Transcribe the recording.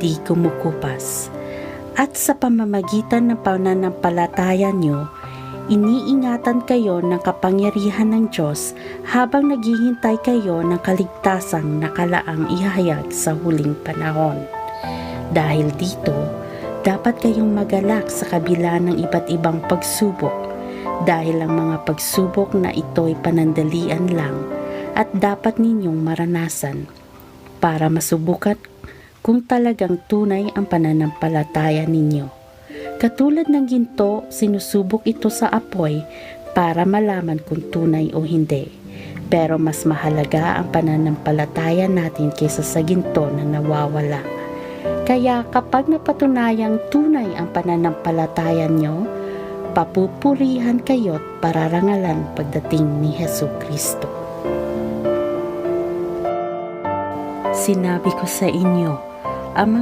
di kumukupas. At sa pamamagitan ng pananampalataya nyo, iniingatan kayo ng kapangyarihan ng Diyos habang naghihintay kayo ng kaligtasang nakalaang ihayag sa huling panahon. Dahil dito, dapat kayong magalak sa kabila ng iba't ibang pagsubok dahil ang mga pagsubok na ito'y panandalian lang at dapat ninyong maranasan para masubukan kung talagang tunay ang pananampalataya ninyo. Katulad ng ginto, sinusubok ito sa apoy para malaman kung tunay o hindi. Pero mas mahalaga ang pananampalataya natin kaysa sa ginto na nawawala. Kaya kapag napatunayang tunay ang pananampalataya nyo, papupurihan kayo't pararangalan pagdating ni Jesucristo. Sinabi ko sa inyo, ang mga